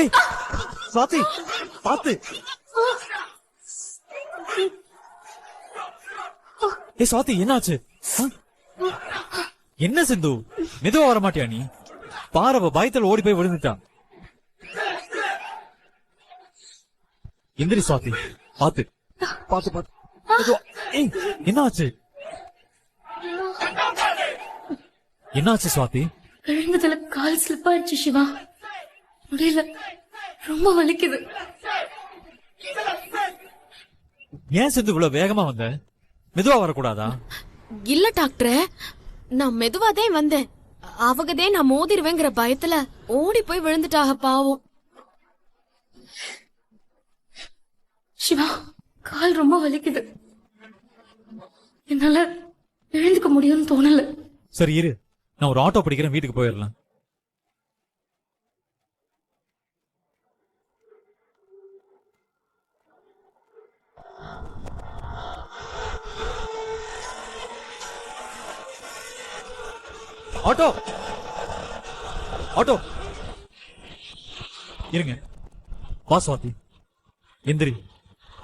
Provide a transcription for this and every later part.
ஏய் சுவாதி பாத்து. ஏய் சுவாதி என்னாச்சு? என்ன சிந்து மெதுவா வர மாட்டியா நீ? பாரவ பயத்துல ஓடி போய் விழுந்துட்டான். எந்திரி சுவாதி பாத்து பாத்து பாத்து. ஏய் என்னாச்சு? என்னாச்சு சுவாதி? விழுந்ததுல கால் ஸ்லிப் ஆயிடுச்சு சிவா. முடியல, ரொம்ப வலிக்குது. ஏன் சிந்து இவ்வளவு வேகமா வந்த? மெதுவா வரக்கூடாதா? இல்ல டாக்டர், நான் மெதுவாதான் வந்தேன். அவகதே நான் மோதிருவேங்கிற பயத்துல ஓடி போய் விழுந்துட்டாக பாவம். சிவா, கால் ரொம்ப வலிக்குது. என்னால எழுந்துக்க முடியும்னு தோணல. சரி இரு, நான் ஒரு ஆட்டோ பிடிக்கிறேன், வீட்டுக்கு போயிடலாம். ஆட்டோ ஆட்டோ இருங்க. வா சுவாதி, எந்திரி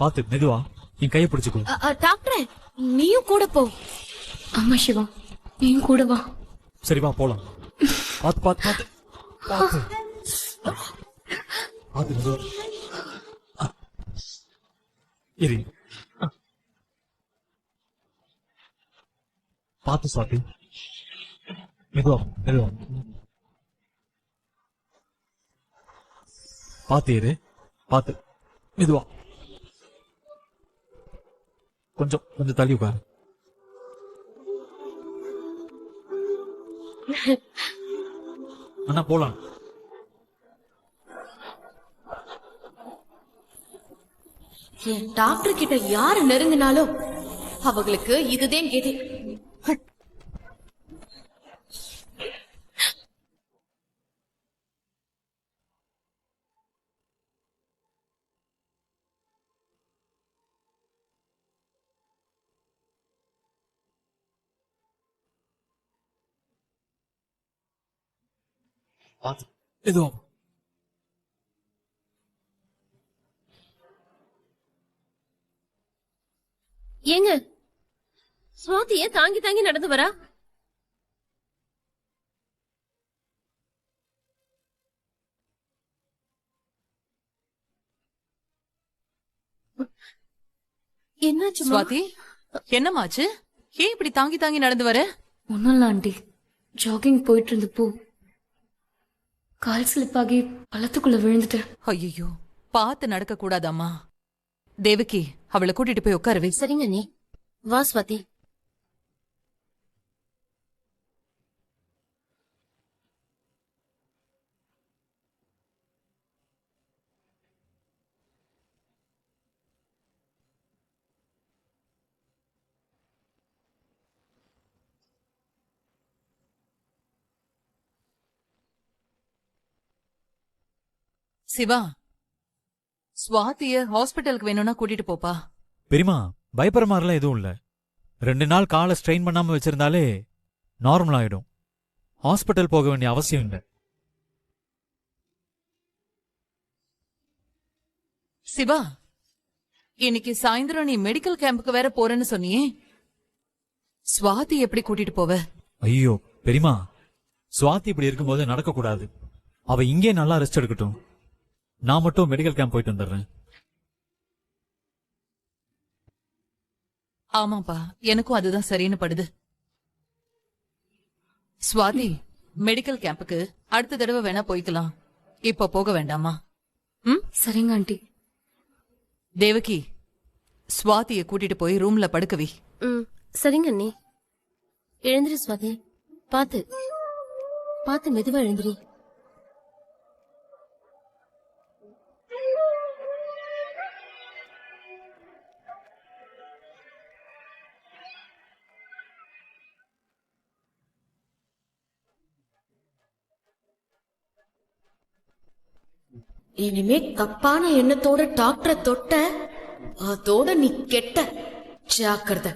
பாத்து மெதுவா. என் கையை பிடிச்சுக்கோ. டாக்டர் நீயும் கூட போ. ஆமா சிவா, நீயும் கூட வா. சரி வா போலாம். பாத்து பாத்து பாத்து பாத்து பாத்து மெதுவா. இரு பாத்து சுவாதி, மெதுவா மெதுவா பாத்து இரு. பாத்து மெதுவா. கொஞ்சம் கொஞ்சம் தள்ளி உட்காரு. அண்ணா போலாம். டாக்டர் கிட்ட யாரு நெருங்கினாலும் அவங்களுக்கு இதுதான் கேதி. பாத்து மெதுவா. ஏங்க சுவாதிய தாங்கி தாங்கி நடந்து வரா? என்னாச்சு சுவாதி? என்னமாச்சு? ஏன் இப்படி தாங்கி தாங்கி நடந்து வர? ஒன்னும் இல்ல ஆண்டி, ஜாகிங் போயிட்டு இருந்தப்போ கால் ஸ்லிப் ஆகி பள்ளத்துக்குள்ள விழுந்துட்டேன். ஐயோ, பார்த்து நடக்க கூடாதாம்மா. தேவகி, அவளை கூட்டிட்டு போய் உட்காருவே. சரிங்க நீ வா சுவாதி. சிவா, சுவாதிய ஹாஸ்பிட்டலுக்கு வேணும்னா கூட்டிட்டு போப்பா. பெரியமா பயப்படுற மாதிரிலாம் எதுவும் இல்ல. 2 நாள் காலை ஸ்ட்ரெயின் பண்ணாம வச்சிருந்தாலே நார்மல் ஆயிடும். ஹாஸ்பிட்டல் போக வேண்டிய அவசியம் இல்லை. சிவா, இன்னைக்கு சாயந்தரம் நீ மெடிக்கல் கேம்புக்கு வேற போறேன்னு சொன்னியே, சுவாதி எப்படி கூட்டிட்டு போவ? ஐயோ பெரியமா, சுவாதி இப்படி இருக்கும்போது நடக்க கூடாது. அவ இங்கே நல்லா ரெஸ்ட் எடுக்கட்டும். நான் மட்டும் மெடிக்கல் கேம்ப் போயிட்டு வந்துடுறேன். ஆமாப்பா, எனக்கும் அதுதான் சரின்னு படுது. சுவாதி, மெடிக்கல் கேம்புக்கு அடுத்த தடவை வேணா போய்க்கலாம், இப்ப போக வேண்டாமா? சரிங்க ஆண்டி. தேவகி, சுவாதிய கூட்டிட்டு போய் ரூம்ல படுக்கவி. சரிங்க அண்ணி. எழுந்திரி சுவாதி, பாத்து பாத்து மெதுவா எழுந்திரி. இனிமே தப்பான எண்ணத்தோட டாக்டரை தொட்ட அதோட நீ கெட்ட. ஜாக்கிரதை.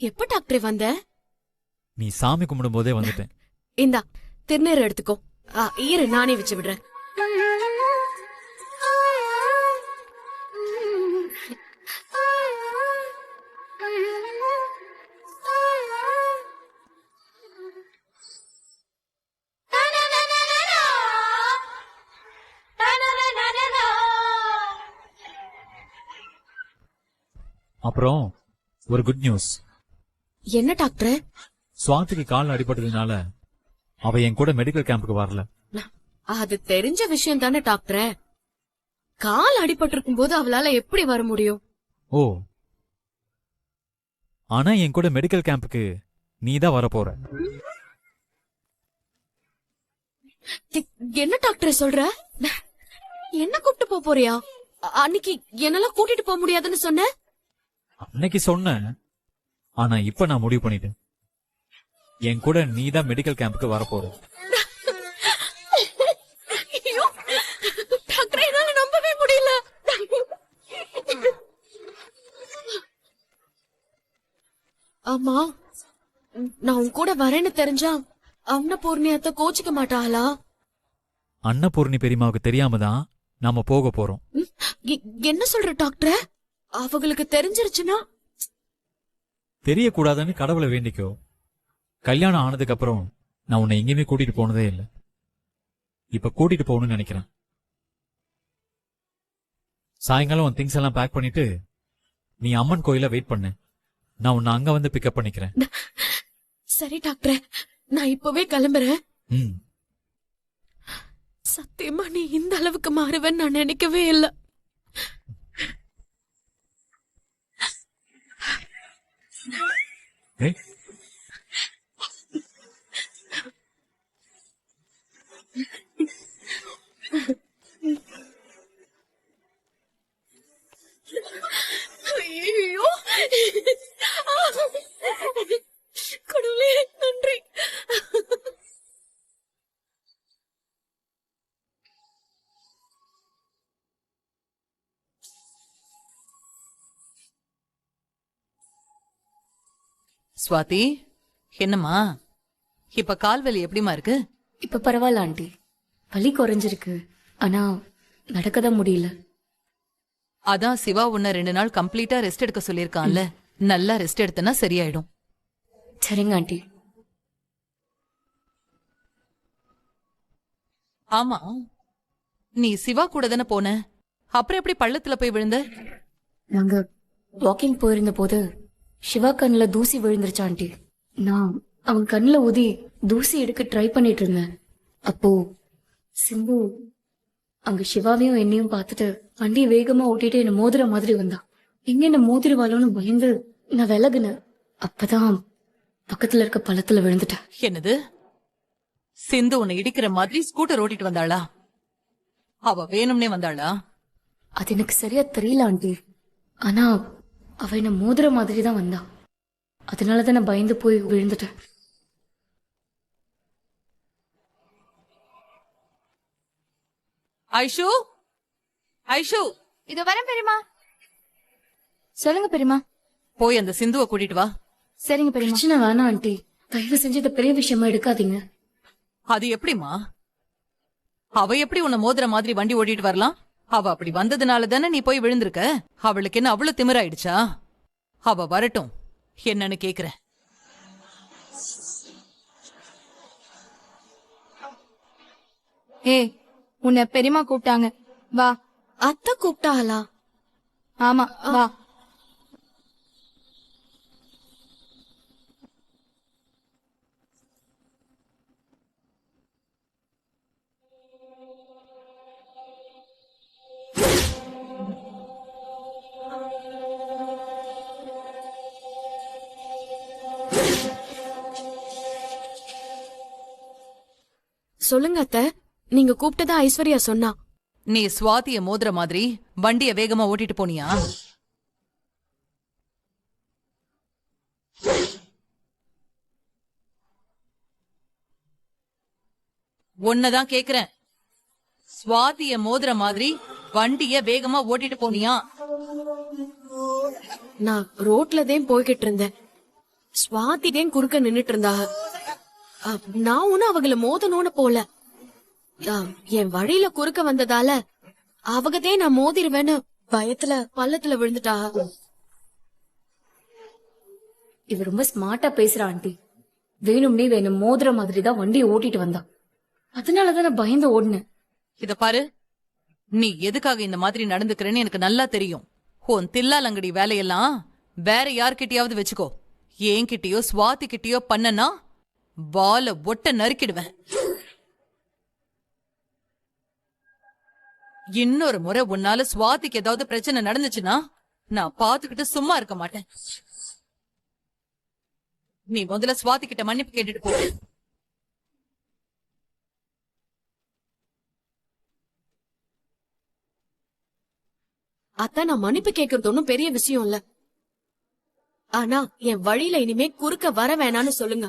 எப்ப டாக்டர் வந்த? நீ சாமி கும்பிடும் போதே வந்துட்டேன். இந்தா திருநீர் எடுத்துக்கோ. இரு நானே வச்சு விடுறேன். அப்புறம் ஒரு குட் நியூஸ். என்ன டாக்டர்? சுவாதிக்கு கால் அடிபட்டதுனால அவ என் கூட மெடிக்கல் கேம்புக்கு வரல. அது தெரிஞ்ச விஷயம் தானே டாக்டர். கால் அடிபட்டிருக்கும் போது அவளால எப்படி வர முடியும்? ஓ, ஆனா என் கூட மெடிக்கல் கேம்புக்கு நீ தான் வரப்போற. என்ன டாக்டர் சொல்ற? என்ன கூப்பிட்டு போறியா? அன்னைக்கு என்னெல்லாம் கூட்டிட்டு போக முடியாதுன்னு சொன்ன. அன்னைக்கு சொன்னேன், ஆனா இப்ப நான் முடிவு பண்ணிட்டேன். என் கூட நீ தான் மெடிக்கல் கேம்புக்கு வரப்போற. டாக்டர், என்னால நம்பவே முடியல. ஆமா, நான் உன் கூட வரேன்னு தெரிஞ்சா அன்னபூர்ணியத்தை கோச்சிக்க மாட்டாளா? அன்னபூர்ணி பெரியமாவுக்கு தெரியாம தான் நாம போக போறோம். என்ன சொல்ற டாக்டர்? அவங்களுக்கு தெரிஞ்சிருச்சுன்னா? தெரியக்கூடாதுன்னு கடவுளை வேண்டிக்கோ. கல்யாணம் ஆனதுக்கு அப்புறம் நான் உன்னை எங்கேயுமே கூட்டிட்டு போனதே இல்லை. இப்ப கூட்டிட்டு போகணும்னு நினைக்கிறேன். சாயங்காலம் உன் திங்ஸ் எல்லாம் பேக் பண்ணிட்டு நீ அம்மன் கோயில வெயிட் பண்ணு. நான் உன்னை அங்க வந்து பிக்கப் பண்ணிக்கிறேன். சரி டாக்டர், நான் இப்பவே கிளம்புறேன். ம். சத்தியமா நீ இந்த அளவுக்கு மாறுவேன்னு நான் நினைக்கவே இல்லை. ஏய், ஐயோ, கடவுளே நன்றி. ஸ்வாதி, என்னம்மா இப்ப கால்வலி எப்படிமா இருக்கு? இப்ப பரவாயில்ல ஆண்டி, வலி குறைஞ்சிருக்கு. ஆனா நடக்கதான் முடியல. அதான் சிவா உன்னை 2 நாள் கம்ப்ளீட்டா ரெஸ்ட் எடுக்க சொல்லிருக்கான்ல. நல்லா ரெஸ்ட் எடுத்தனா சரியாயிடும். சரிங்க ஆண்டி. ஆமா, நீ சிவா கூட தானே போன, அப்புறம் எப்படி பள்ளத்துல போய் விழுந்த? நாங்க வாக்கிங் போயிருந்த போது சிவா கண்ணுல தூசி விழுந்துருச்சு ஆண்டி. நான் அவன் கண்ணுல ஊதி தூசி எடுக்க ட்ரை பண்ணிட்டு இருந்தேன். அப்போ சிம்பு அங்க சிவாவையும் என்னையும் பார்த்துட்டு வண்டியை வேகமா ஓட்டிட்டு என்ன மோதிர மாதிரி வந்தான். எங்க என்ன மோதிரவாளோன்னு பயந்து நான் விலகுனேன். அப்பதான் பக்கத்துல இருக்க பள்ளத்துல விழுந்துட்டேன். என்னது, சிந்து உன்னை இடிக்கிற மாதிரி ஸ்கூட்டர் ஓட்டிட்டு வந்தாளா? அவ வேணும்னே வந்தாளா? அது எனக்கு சரியா தெரியல ஆண்டி. ஆனா அவ என்ன மோதிர மாதிரி தான் வந்தா. அதனாலதான் நான் பயந்து போய் விழுந்துட்டேன். ஐஷு, ஐஷு, இதோ வரேன் பெரியமா. சொல்லுங்க பெரியமா. போய் அந்த சிந்துவை கூட்டிட்டு வா. சரிங்க பெரியமா. பிரச்சனை வேணாம் ஆண்டி, தயவு செஞ்சு இதை பெரிய விஷயமா எடுக்காதீங்க. அது எப்படிமா? அவ எப்படி உன்னை மோதிர மாதிரி வண்டி ஓட்டிட்டு வரலாம்? அவ அப்படி வந்ததுனால தானே நீ போய் விழுந்திருக்க. அவளுக்கு என்ன அவ்வளவு திமிராயிடுச்சா? அவ வரட்டும், என்னன்னு கேக்குறேன். ஏய், உன்னை பெரியமா கூப்பிட்டாங்க, வா. அத்தை கூப்பிட்டாளா? ஆமா, வா. சொல்லுங்க அத்தை, நீங்க கூப்பிட்டதா ஐஸ்வர்யா சொன்னா. நீ சுவாதிய மோதிர மாதிரி வண்டிய வேகமா ஓட்டிட்டு போனியா? ஒன்னதான் கேக்குறேன். சுவாதிய மோதிர மாதிரி வண்டிய வேகமா ஓட்டிட்டு போனியா? நான் ரோட்ல தான் போய்கிட்டு இருந்தேன். ஸ்வாதிதேன் குறுக்க நின்னுட்டு இருந்தாங்க. நான் ஒண்ணும் அவங்கள மோதணும்னு போல. அ, என் வழியில குறுக்க வந்ததால அவகதே நான் மோதிருவேன்னு பயத்துல பள்ளத்துல விழுந்துட்டாங்க. இவ ரொம்ப ஸ்மார்ட்டா பேசுறா ஆண்டி. வேணும்னே வேணும் மோதிர மாதிரி தான் வண்டியை ஓட்டிட்டு வந்தா. அதனாலதான் நான் பயந்து ஓடினேன். இத பாரு, நீ எதுக்காக இந்த மாதிரி நடந்துக்கிறேன்னு எனக்கு நல்லா தெரியும். உன் தில்லாலங்கடி வேலையெல்லாம் வேற யார்கிட்டயாவது வச்சுக்கோ. என்கிட்டயோ ஸ்வாதி கிட்டயோ பண்ணனா வால ஒட்ட நறுக்கிடுவேன். இன்னொரு முறை உன்னால ஸ்வாதிக்கு ஏதாவது பிரச்சனை நடந்துச்சுன்னா நான் பாத்துக்கிட்டு சும்மா இருக்க மாட்டேன். நீ முதல்ல ஸ்வாதி கிட்ட மன்னிப்பு கேட்டுட்டு போ. அதான் நான் மன்னிப்பு கேட்கறது ஒன்னும் பெரிய விஷயம் இல்ல. ஆனா என் வழியில இனிமே குறுக்க வர வேணான்னு சொல்லுங்க.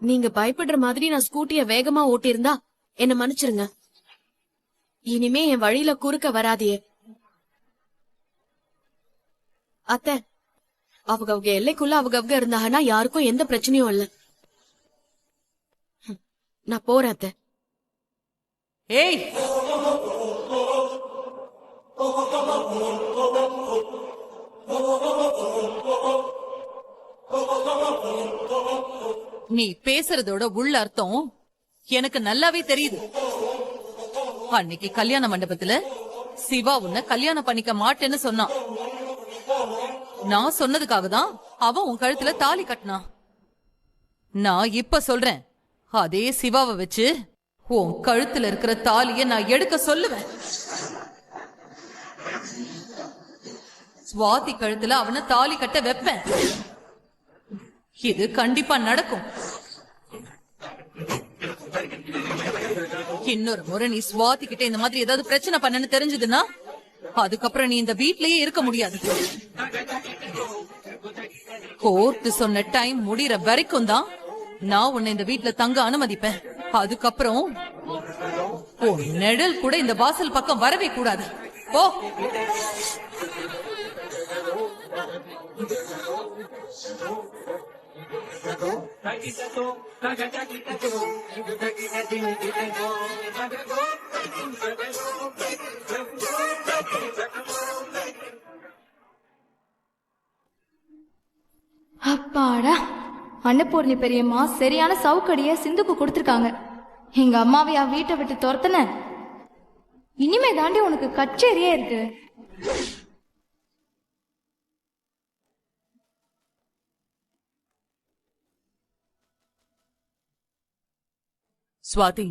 நீங்க பயப்படுற மாதிரி நான் ஸ்கூட்டிய வேகமா ஓட்டியிருந்தா என்ன மன்னிச்சிருங்க. இனிமே என் வழியில குறுக்க வராதியே. அத்தை, அவங்க எல்லைக்குள்ள அவங்க இருந்தாங்கன்னா யாருக்கும் எந்த பிரச்சனையும் இல்ல. நான் போறேன் அத்தை. ஏய், நீ பேசுறதோட உள்ள அர்த்தம் எனக்கு நல்லாவே தெரியுது. அன்னைக்கு கல்யாண மண்டபத்துல சிவா உன்னை கல்யாணம் பண்ணிக்க மாட்டேன்னு சொன்னான். நான் சொன்னதுக்காக தான் அவன் உன் கழுத்துல தாலி கட்டினான். நான் இப்ப சொல்றேன், அதே சிவாவை வச்சு உன் கழுத்துல இருக்கிற தாலிய நான் எடுக்க சொல்லுவேன். ஸ்வாதி கழுத்துல அவனை தாலி கட்ட வைப்பேன். இது கண்டிப்பா நடக்கும். இன்னொரு முறை நீ ஸ்வாதி கிட்ட இந்த மாதிரி ஏதாவது பிரச்சனை பண்ணனு தெரிஞ்சதுன்னா அதுக்கப்புறம் நீ இந்த வீட்லயே இருக்க முடியாது. கோர்ட் சொன்ன டைம் முடியற வரைக்கும் தான் நான் உன்னை இந்த வீட்ல தங்க அனுமதிப்பேன். அதுக்கப்புறம் உன் நிழல் கூட இந்த வாசல் பக்கம் வரவே கூடாது. ஓ, அப்பாடா, அன்னபூர்ணி பெரியம்மா சரியான சவுக்கடிய சிந்துக்கு கொடுத்துருக்காங்க. எங்க அம்மாவையா வீட்டை விட்டு துரத்துன? இனிமே தாண்டி உனக்கு கச்சேரியே இருக்கு. ஸ்வாதி,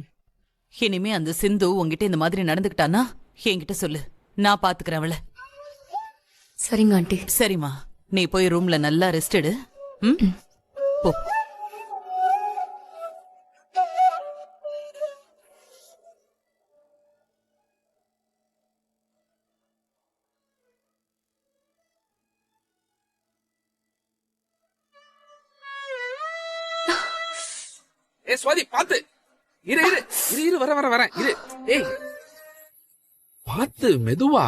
இனிமே அந்த சிந்து உன்கிட்ட இந்த மாதிரி நடந்துக்கிட்டானா என்கிட்ட சொல்லு, நான் பாத்துக்கிறேன் அவளை. சரிங்க ஆண்டி. சரிம்மா, நீ போய் ரூம்ல நல்லா ரெஸ்ட் எடு. ம், போ. ஏ சுவாதி, பாத்து இரு இரு இரு இரு வர வர வரேன் இரு. ஏய் பாத்து மெதுவா.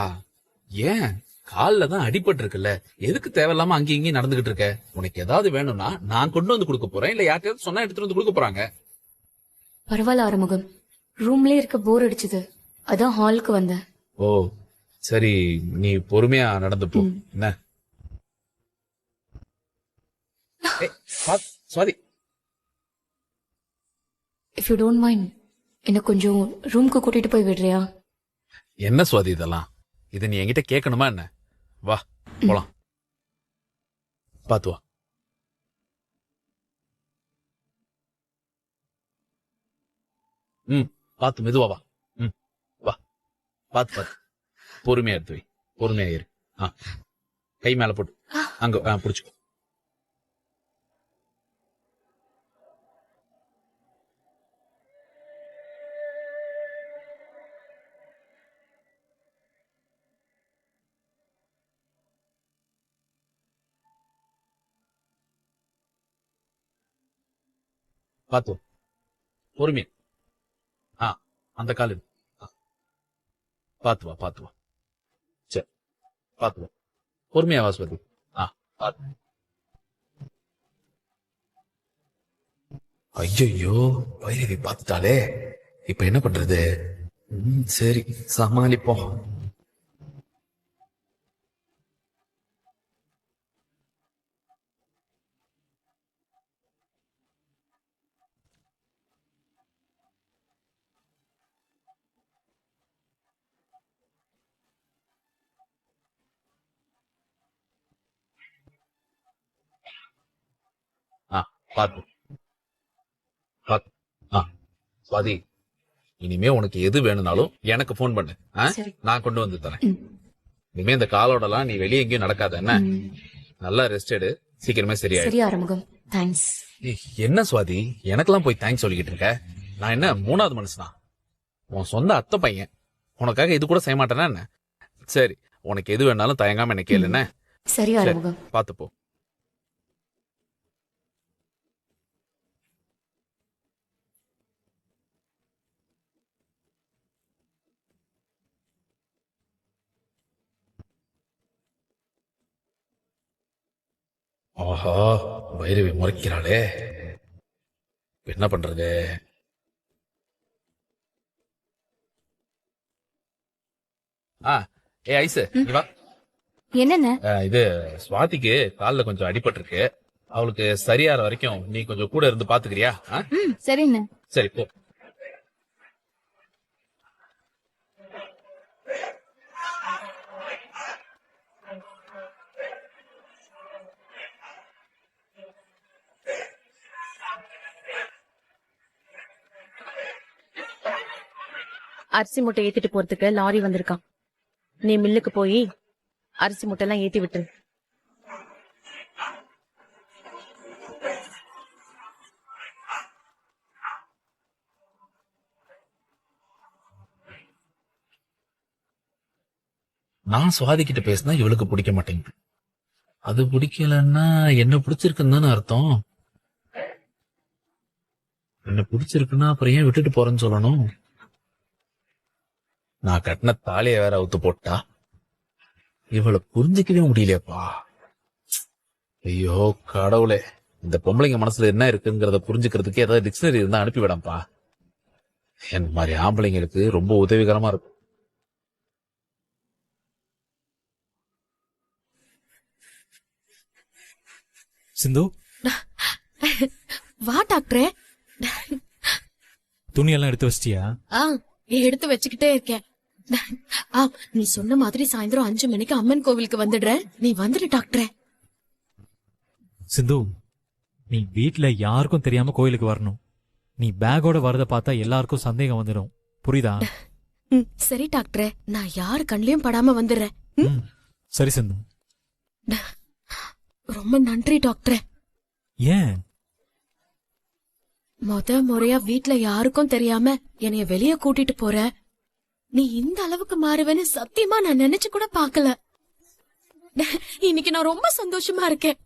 ஏன் கால்ல தான் அடிபட்டு இருக்குல்ல, எதுக்கு தேவையில்லாம அங்கேயும் இங்கேயும் நடந்துகிட்டு இருக்க? உனக்கு ஏதாவது வேணும்னா நான் கொண்டு வந்து கொடுக்க போறேன், இல்ல யார்கிட்டயாவது சொன்னா எடுத்துட்டு வந்து கொடுக்க போறாங்க. பரவாயில்ல ஆறுமுகம், ரூம்லயே இருக்க போர் அடிச்சது, அதான் ஹாலுக்கு வந்தேன். ஓ சரி, நீ பொறுமையா நடந்து போ. என்ன Swathi, if you don't mind என்ன கொஞ்சம் ரூம்க்கு கூட்டிட்டு போய் விடுறியா? என்ன சுவாதி இதெல்லாம்? இதை நீ என்கிட்ட கேட்கணுமா என்ன? வா போலாம், பாத்து வா. ம், பாத்து மெதுவா வா. ம், வா, பாத்து பாத்து பொறுமையா எடுத்து வை, பொறுமையா ஏறு. கை மேல போட்டு அங்க புடிச்சுக்கோ. பாத்து வா, பொறுமையா. அந்த காலு பாத்து வா, பாத்து வா. சரி, பாத்து வா, பொறுமையா வா சுவாதி. ஐயோ வைரவி பார்த்துட்டாலே, இப்ப என்ன பண்றது? சரி சமாளிப்போம். பாத்து பாத்து. சுவாதி, இனிமே உனக்கு எது வேணும்னாலும் எனக்கு போன் பண்ணு. சரி. நான் கொண்டு வந்து தரேன். இனிமே இந்த காலோடலாம் நீ வெளியே எங்கேயும் நடக்காத என்ன? நல்லா ரெஸ்ட் எடு, சீக்கிரமே சரியாயிடும். சரி ஆறுமுகம், தேங்க்ஸ். என்ன சுவாதி, எனக்கெல்லாம் போய் தேங்க்ஸ் சொல்லிக்கிட்டு இருக்க? நான் என்ன மூணாவது மனுஷனா? உன் சொந்த அத்தை பையன். உனக்காக இது கூட செய்ய மாட்டேனா என்ன? சரி, உனக்கு எது வேணாலும் தயங்காம என்ன கேளு என்ன? சரி ஆறுமுகம். பாத்து போ. ஆஹா, வைரவி முறைக்கிறாளே, என்ன பண்றது? ஐசு நீ வா. என்னென்ன? இது சுவாதிக்கு கால்ல கொஞ்சம் அடிபட்டிருக்கு. அவளுக்கு சரியாற வரைக்கும் நீ கொஞ்சம் கூட இருந்து பாத்துக்கிறியா? சரிண்ணே. சரி போ. அரிசி மூட்டை ஏத்திட்டு போறதுக்கு லாரி வந்திருக்கான். நீ மில்லுக்கு போய் அரிசி மூட்டை எல்லாம் ஏத்தி விட்டுரு. நான் சுவாதி கிட்ட பேசினா இவளுக்கு பிடிக்க மாட்டேங்குது. அது பிடிக்கலன்னா என்ன பிடிச்சிருக்குன்னு தானே அர்த்தம். என்ன பிடிச்சிருக்குன்னா அப்புறம் ஏன் விட்டுட்டு போறேன்னு சொல்லணும்? நான் கட்டின தாலிய வேற அவுத்து போட்டா இவளை புரிஞ்சுக்கவே முடியலையப்பா. ஐயோ கடவுளே, இந்த பொம்பளைங்க மனசுல என்ன இருக்குங்கிறத புரிஞ்சுக்கிறதுக்கு ஏதாவது டிக்ஷனரி இருந்தா அனுப்பிவிடப்பா. என் மாதிரி ஆம்பளைங்களுக்கு ரொம்ப உதவிகரமா இருக்கும். சிந்து, வா டாக்டரே. துணியெல்லாம் எடுத்து வச்சிட்டியா? எடுத்து வச்சுக்கிட்டே இருக்கேன். நீ சொன்ன மாதிரி சாயந்தரம் 5 மணிக்கு அம்மன் கோவிலுக்கு வந்துடுறேன். நீ வந்துடு டாக்டரே. சிந்து, நீ வீட்ல யாருக்கும் தெரியாம கோயிலுக்கு வரணும். நீ பேக்கோட வரத பார்த்தா எல்லாருக்கும் சந்தேகம் வந்துடும். புரியுதா? சரி டாக்டரே, நான் யாரு கண்லயும் படாம வந்துடுறேன். சரி சிந்து. ரொம்ப நன்றி டாக்டரே. ஏன்? முறையா வீட்ல யாருக்கும் தெரியாம என்னைய வெளிய கூட்டிட்டு போற. நீ இந்த அளவுக்கு மாறுவேன்னு சத்தியமா நான் நினைச்சு கூட பாக்கல. இன்னைக்கு நான் ரொம்ப சந்தோஷமா இருக்கேன்.